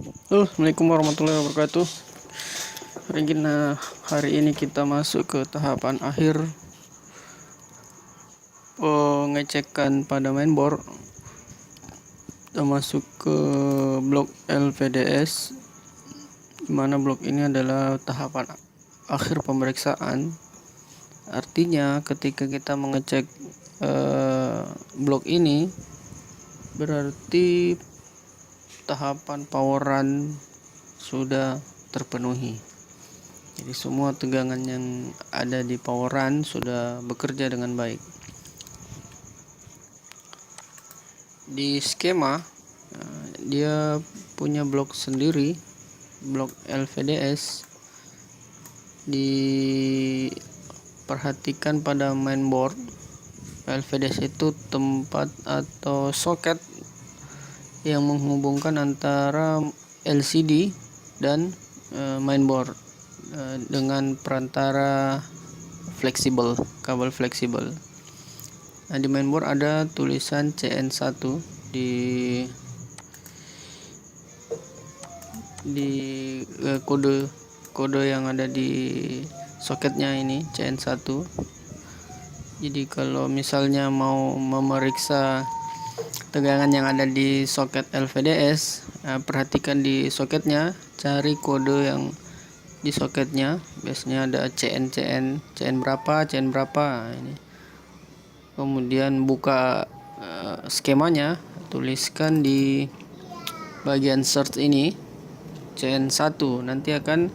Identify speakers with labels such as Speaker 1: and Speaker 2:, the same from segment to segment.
Speaker 1: Halo, Assalamualaikum warahmatullahi wabarakatuh. Hari ini kita masuk ke tahapan akhir pengecekan pada mainboard. Kita masuk ke blok LVDS, di mana blok ini adalah tahapan akhir pemeriksaan. Artinya ketika kita mengecek blok ini, berarti tahapan power run sudah terpenuhi. Jadi semua tegangan yang ada di power run sudah bekerja dengan baik. Di skema dia punya blok sendiri, blok LVDS. Diperhatikan pada mainboard, LVDS itu tempat atau soket yang menghubungkan antara LCD dan mainboard dengan perantara fleksibel, kabel fleksibel. Nah, di mainboard ada tulisan CN1 di kode yang ada di soketnya ini CN1. Jadi kalau misalnya mau memeriksa tegangan yang ada di soket LVDS, perhatikan di soketnya, cari kode yang di soketnya. Biasanya ada CN berapa ini. Kemudian buka skemanya, tuliskan di bagian search ini CN1, nanti akan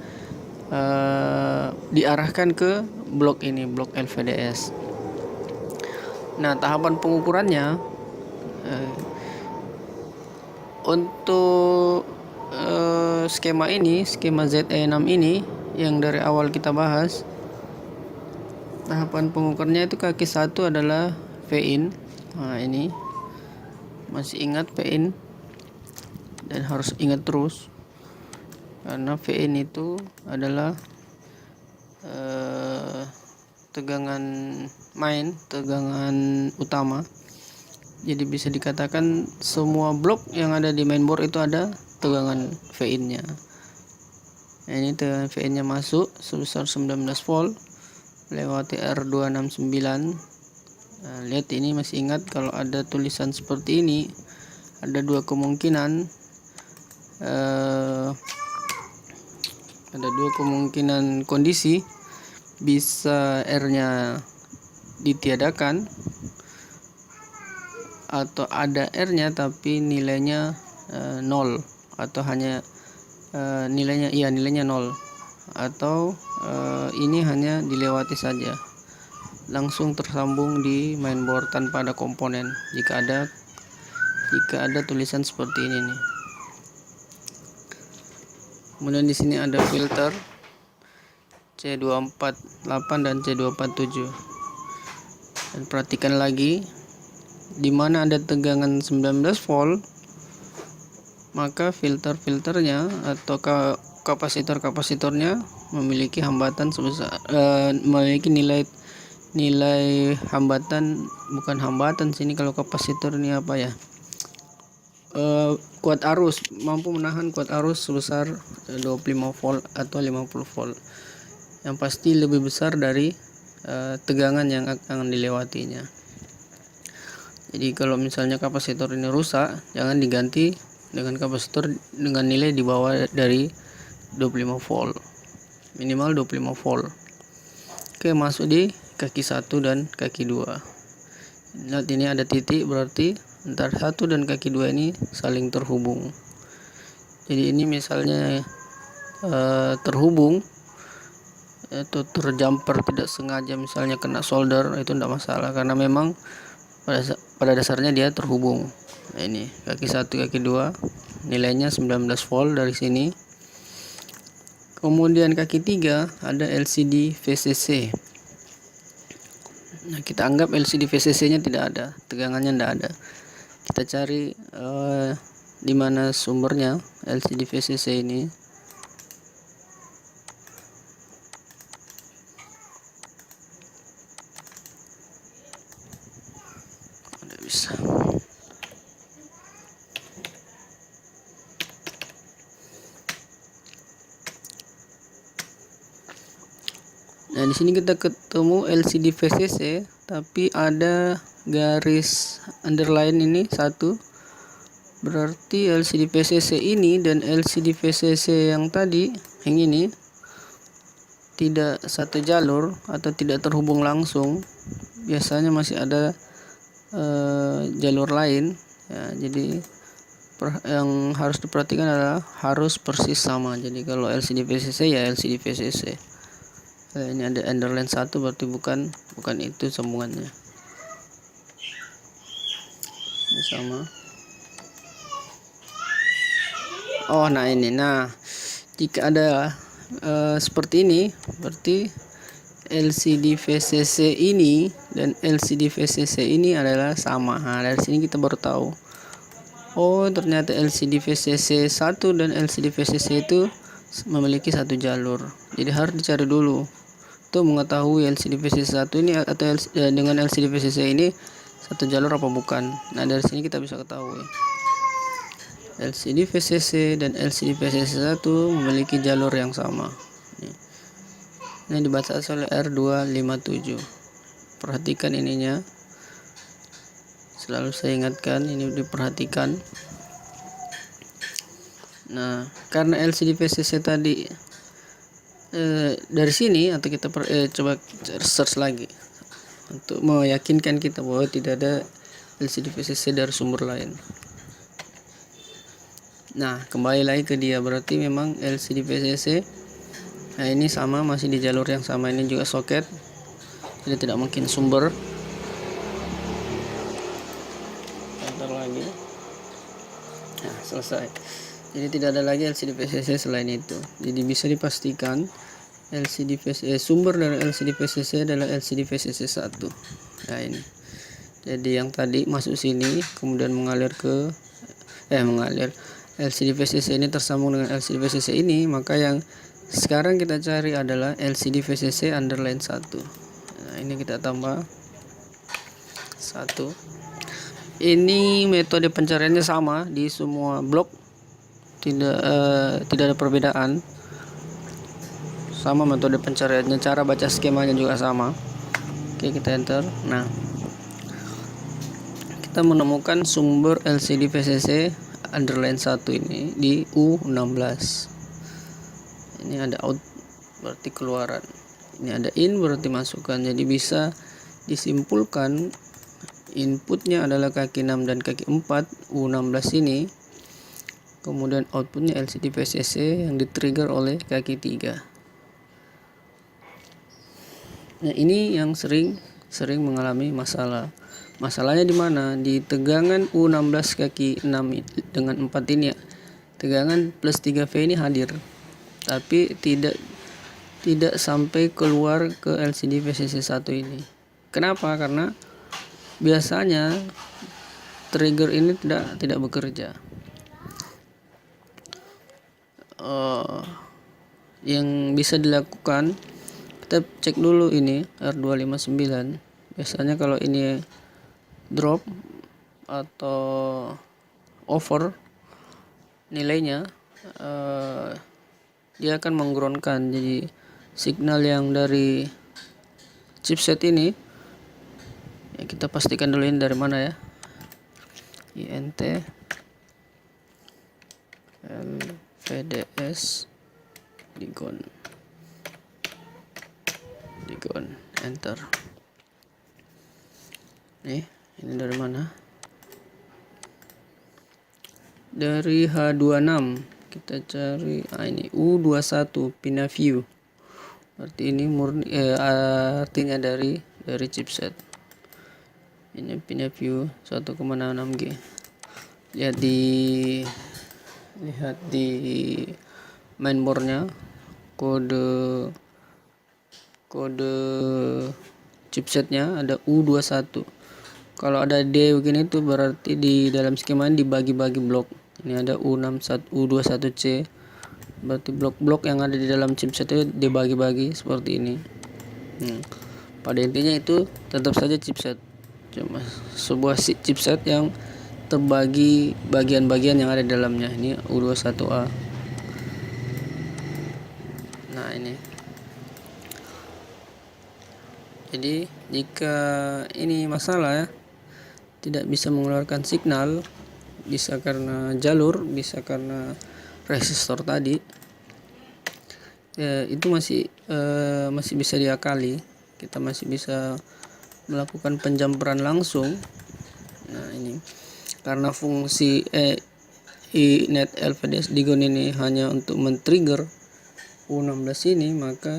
Speaker 1: diarahkan ke blok ini, blok LVDS. Nah, tahapan pengukurannya untuk skema ZE6 ini yang dari awal kita bahas, tahapan pengukurnya itu kaki 1 adalah V-in. Nah, ini masih ingat V-in, dan harus ingat terus karena V-in itu adalah tegangan utama. Jadi bisa dikatakan semua blok yang ada di mainboard itu ada tegangan V-in-nya. Nah, ini tegangan V-in-nya masuk sebesar 19 volt lewati R269. Nah, lihat ini, masih ingat kalau ada tulisan seperti ini, ada dua kemungkinan. Ada dua kemungkinan kondisi, bisa R-nya ditiadakan atau ada R-nya tapi nilainya 0, atau hanya nilainya 0, atau ini hanya dilewati saja, langsung tersambung di mainboard tanpa ada komponen. Jika ada tulisan seperti ini nih. Kemudian di sini ada filter C248 dan C247. Dan perhatikan lagi, di mana ada tegangan 19 volt, maka filternya atau kapasitornya memiliki hambatan sebesar memiliki nilai hambatan, bukan hambatan sini, kalau kapasitor ini apa ya, kuat arus, mampu menahan kuat arus sebesar 25 volt atau 50 volt, yang pasti lebih besar dari tegangan yang akan dilewatinya. Jadi kalau misalnya kapasitor ini rusak, jangan diganti dengan kapasitor dengan nilai di bawah dari 25 volt, minimal 25 volt. Oke, masuk di kaki 1 dan kaki 2. Lihat, ini ada titik, berarti antara 1 dan kaki 2 ini saling terhubung. Jadi ini misalnya terhubung atau terjumper tidak sengaja, misalnya kena solder, itu tidak masalah karena memang pada dasarnya dia terhubung. Nah, ini kaki 1 kaki 2 nilainya 19 volt dari sini. Kemudian kaki 3 ada LCD VCC. Nah, kita anggap LCD VCC nya tidak ada, tegangannya tidak ada. Kita cari di mana sumbernya LCD VCC ini. Tidak bisa. Nah, di sini kita ketemu LCD VCC, tapi ada garis underline ini satu. Berarti LCD VCC ini dan LCD VCC yang tadi, yang ini, tidak satu jalur atau tidak terhubung langsung. Biasanya masih ada jalur lain. Ya, jadi yang harus diperhatikan adalah harus persis sama. Jadi kalau LCD VCC ya LCD VCC. Ini ada underline satu, berarti bukan itu sambungannya. Ini sama. Oh, nah ini. Nah, jika ada seperti ini, berarti LCD VCC ini dan LCD VCC ini adalah sama. Nah, dari sini kita baru tahu. Oh, ternyata LCD VCC 1 dan LCD VCC itu memiliki satu jalur. Jadi harus dicari dulu untuk mengetahui LCD VCC 1 ini atau dengan LCD VCC ini satu jalur apa bukan. Nah, dari sini kita bisa ketahui LCD VCC dan LCD VCC 1 memiliki jalur yang sama. Ini dibaca oleh R257. Perhatikan ininya. Selalu saya ingatkan, ini diperhatikan. Nah, karena LCD VCC tadi dari sini, atau kita coba search lagi untuk meyakinkan kita bahwa tidak ada LCD VCC dari sumber lain. Nah, kembali lagi ke dia, berarti memang LCD VCC. Nah, ini sama, masih di jalur yang sama. Ini juga soket, jadi tidak mungkin sumber. Enter lagi. Nah, selesai. Jadi tidak ada lagi LCD VCC selain itu. Jadi bisa dipastikan LCD VCC, sumber dari LCD VCC adalah LCD VCC 1. Nah, ini. Jadi yang tadi masuk sini kemudian mengalir LCD VCC ini tersambung dengan LCD VCC ini, maka yang sekarang kita cari adalah LCD VCC underline 1. Nah, ini kita tambah 1. Ini metode pencariannya sama di semua blok, tidak ada perbedaan. Sama metode pencariannya, cara baca skemanya juga sama. Oke, kita enter. Nah, kita menemukan sumber LCD VCC underline 1 ini di U16. Ini ada out, berarti keluaran. Ini ada in, berarti masukan. Jadi bisa disimpulkan inputnya adalah kaki 6 dan kaki 4 U16 ini. Kemudian outputnya LCD VCC yang di-trigger oleh kaki 3. Nah, ini yang sering mengalami masalah. Masalahnya di mana? Di tegangan U16 kaki 6 dengan 4 ini ya. Tegangan plus 3V ini hadir, tapi tidak sampai keluar ke LCD VCC 1 ini. Kenapa? Karena biasanya trigger ini tidak bekerja. Yang bisa dilakukan, kita cek dulu ini R259. Biasanya kalau ini drop atau over nilainya, dia akan menggroundkan. Jadi signal yang dari chipset ini ya, kita pastikan dulu ini dari mana ya. INT LVDS digon enter. Ini dari mana? Dari H26 kita cari. Ini U21 PinaView. Berarti ini murni artinya dari chipset. Ini PinaView 1,66G. Lihat di mainboardnya, kode chipsetnya ada U21. Kalau ada D begini itu berarti di dalam skema ini dibagi-bagi blok. Ini ada U21C, berarti blok-blok yang ada di dalam chipset itu dibagi-bagi seperti ini. Pada intinya itu tetap saja chipset, cuma sebuah chipset yang terbagi bagian-bagian yang ada di dalamnya. Ini U21A. Nah, ini Jadi jika ini masalah ya, tidak bisa mengeluarkan signal, bisa karena jalur, bisa karena resistor tadi, ya, itu masih bisa diakali. Kita masih bisa melakukan penjamperan langsung. Nah, ini karena fungsi iNet LVDS Digon ini hanya untuk men-trigger U16 ini, maka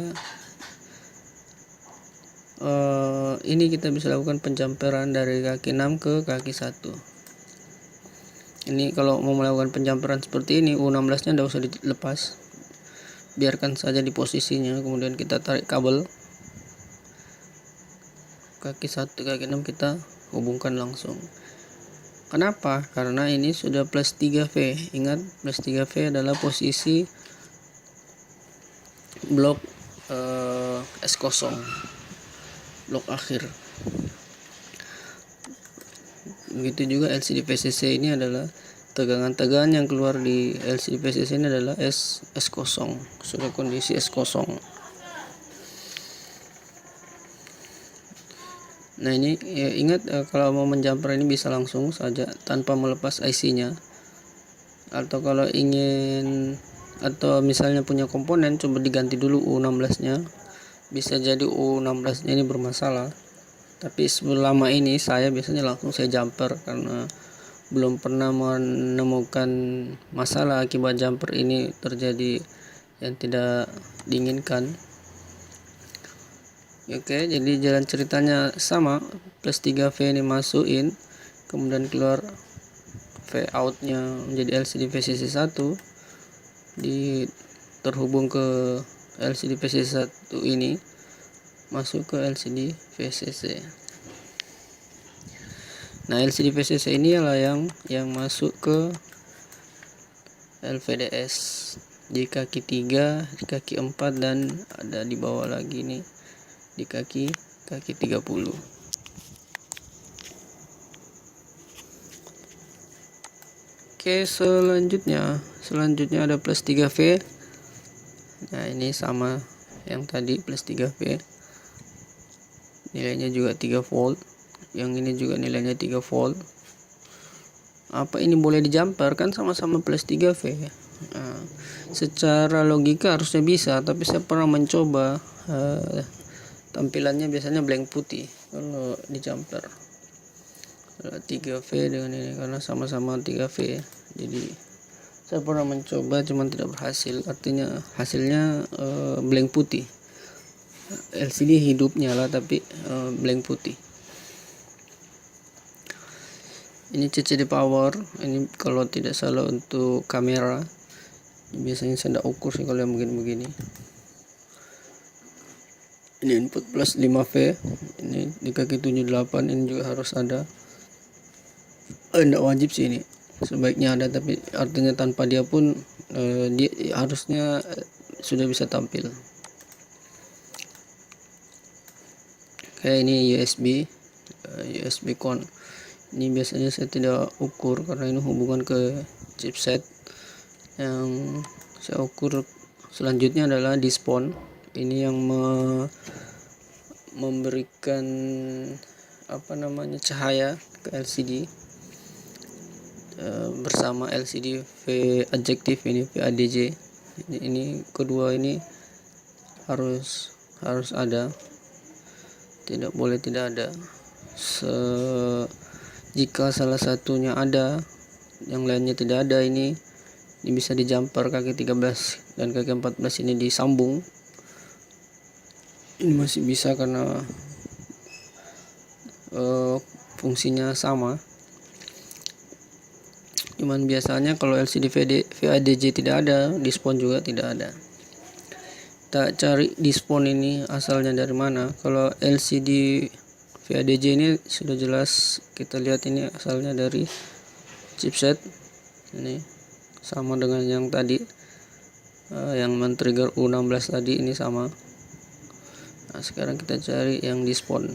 Speaker 1: ini kita bisa lakukan penjamperan dari kaki 6 ke kaki 1. Ini kalau mau melakukan penjamperan seperti ini, U16 nya tidak usah dilepas, biarkan saja di posisinya, kemudian kita tarik kabel kaki 1 kaki 6, kita hubungkan langsung. Kenapa? Karena ini sudah plus 3V. Ingat, plus 3V adalah posisi blok S0, blok akhir. Begitu juga LCD VCC ini adalah tegangan-tegangan yang keluar di LCD VCC ini adalah S0, sudah kondisi S0. Nah, ini ya, ingat, kalau mau menjamper ini bisa langsung saja tanpa melepas IC-nya. Atau kalau ingin, atau misalnya punya komponen, coba diganti dulu U16-nya. Bisa jadi U16-nya ini bermasalah. Tapi selama ini saya biasanya langsung saya jumper, karena belum pernah menemukan masalah akibat jumper ini terjadi yang tidak diinginkan. Oke, jadi jalan ceritanya sama, plus 3V ini masukin, kemudian keluar V outnya menjadi LCD VCC 1, terhubung ke LCD VCC 1 ini, masuk ke LCD VCC. Nah, LCD VCC ini adalah yang masuk ke LVDS di kaki 3, di kaki 4, dan ada di bawah lagi nih di kaki 30. Oke, selanjutnya ada plus 3V. Nah, ini sama yang tadi, plus 3V, nilainya juga 3 volt. Yang ini juga nilainya 3 volt. Apa ini boleh dijumper? Kan sama-sama plus 3V. Nah, secara logika harusnya bisa, tapi saya pernah mencoba, tampilannya biasanya blank putih kalau dijumper. 3V dengan ini karena sama-sama 3V. Jadi saya pernah mencoba cuman tidak berhasil, artinya hasilnya blank putih. LCD hidup nyala tapi blank putih. Ini CCD power, ini kalau tidak salah untuk kamera. Biasanya saya tidak ukur sih kalau yang begini-begini. Ini input plus 5V, ini di kaki 78, ini juga harus ada. Tidak wajib sih ini, sebaiknya ada, tapi artinya tanpa dia pun dia harusnya sudah bisa tampil. Kayak ini USB con. Ini biasanya saya tidak ukur karena ini hubungan ke chipset. Yang saya ukur selanjutnya adalah dispon. Ini yang memberikan cahaya ke LCD bersama LCD V adjektif ini, VADJ. Ini kedua ini harus ada, tidak boleh tidak ada. Jika salah satunya ada, yang lainnya tidak ada, ini bisa dijumper kaki 13 dan kaki 14 ini disambung. Ini masih bisa karena fungsinya sama. Cuman biasanya kalau LCD VADJ tidak ada, dispon juga tidak ada. Kita cari dispon ini asalnya dari mana. Kalau LCD VADJ ini sudah jelas, kita lihat ini asalnya dari chipset. Ini sama dengan yang tadi, yang men-trigger U16 tadi, ini sama. Nah, sekarang kita cari yang dispon.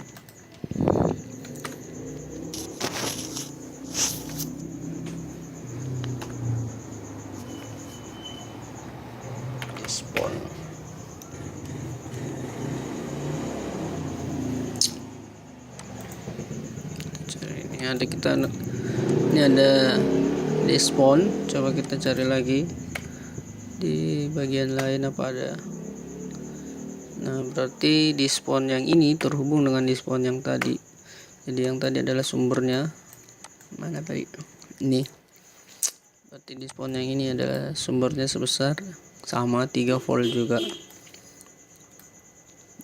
Speaker 1: Ini ada display. Coba kita cari lagi di bagian lain apa ada. Nah, berarti display yang ini terhubung dengan display yang tadi. Jadi yang tadi adalah sumbernya. Mana tadi? Ini. Berarti display yang ini adalah sumbernya sebesar sama 3 volt juga.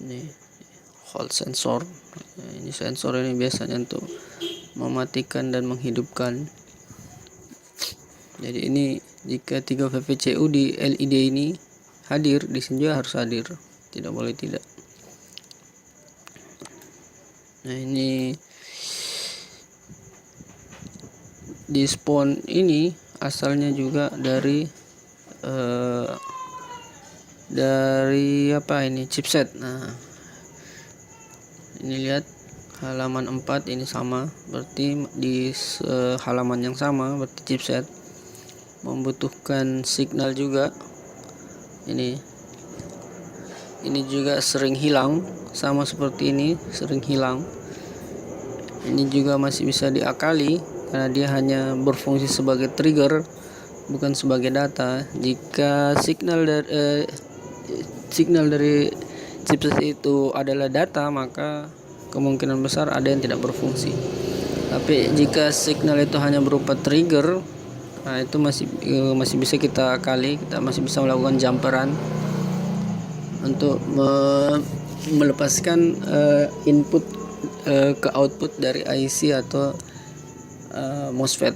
Speaker 1: Ini Hall sensor. Nah, ini sensor ini biasanya untuk mematikan dan menghidupkan. Jadi ini jika 3 VVCU di LED ini hadir, di sini juga harus hadir, tidak boleh tidak. Nah, ini display ini asalnya juga dari apa ini, chipset. Nah, ini lihat halaman 4 ini sama, berarti di halaman yang sama, berarti chipset membutuhkan signal juga. Ini juga sering hilang, sama seperti ini sering hilang. Ini juga masih bisa diakali karena dia hanya berfungsi sebagai trigger, bukan sebagai data. Jika signal dari chipset itu adalah data, maka kemungkinan besar ada yang tidak berfungsi. Tapi jika signal itu hanya berupa trigger, nah itu masih bisa kita akali, kita masih bisa melakukan jumperan untuk melepaskan input ke output dari IC atau MOSFET.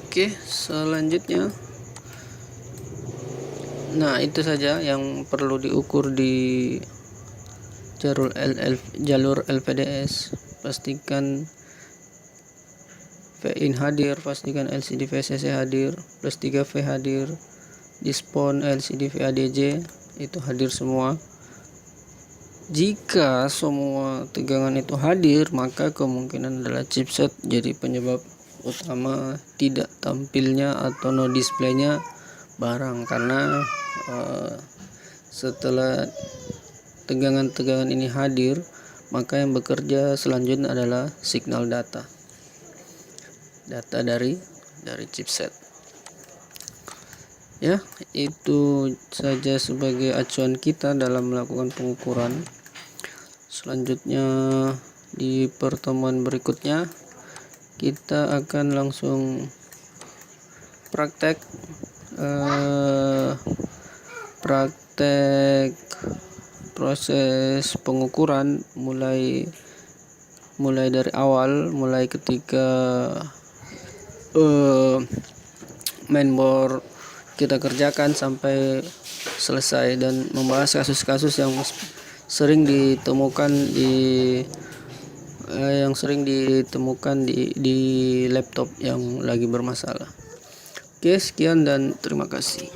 Speaker 1: Oke, selanjutnya, nah itu saja yang perlu diukur di jalur LVDS. Pastikan Vin hadir, pastikan LCD VCC hadir, plus 3V hadir, display LCD VADJ itu hadir semua. Jika semua tegangan itu hadir, maka kemungkinan adalah chipset jadi penyebab utama tidak tampilnya atau no displaynya barang, karena setelah tegangan-tegangan ini hadir, maka yang bekerja selanjutnya adalah signal data dari chipset. Ya, itu saja sebagai acuan kita dalam melakukan pengukuran. Selanjutnya di pertemuan berikutnya kita akan langsung praktek proses pengukuran mulai dari awal, mulai ketika mainboard kita kerjakan sampai selesai, dan membahas kasus-kasus yang sering ditemukan di laptop yang lagi bermasalah. Oke, sekian dan terima kasih.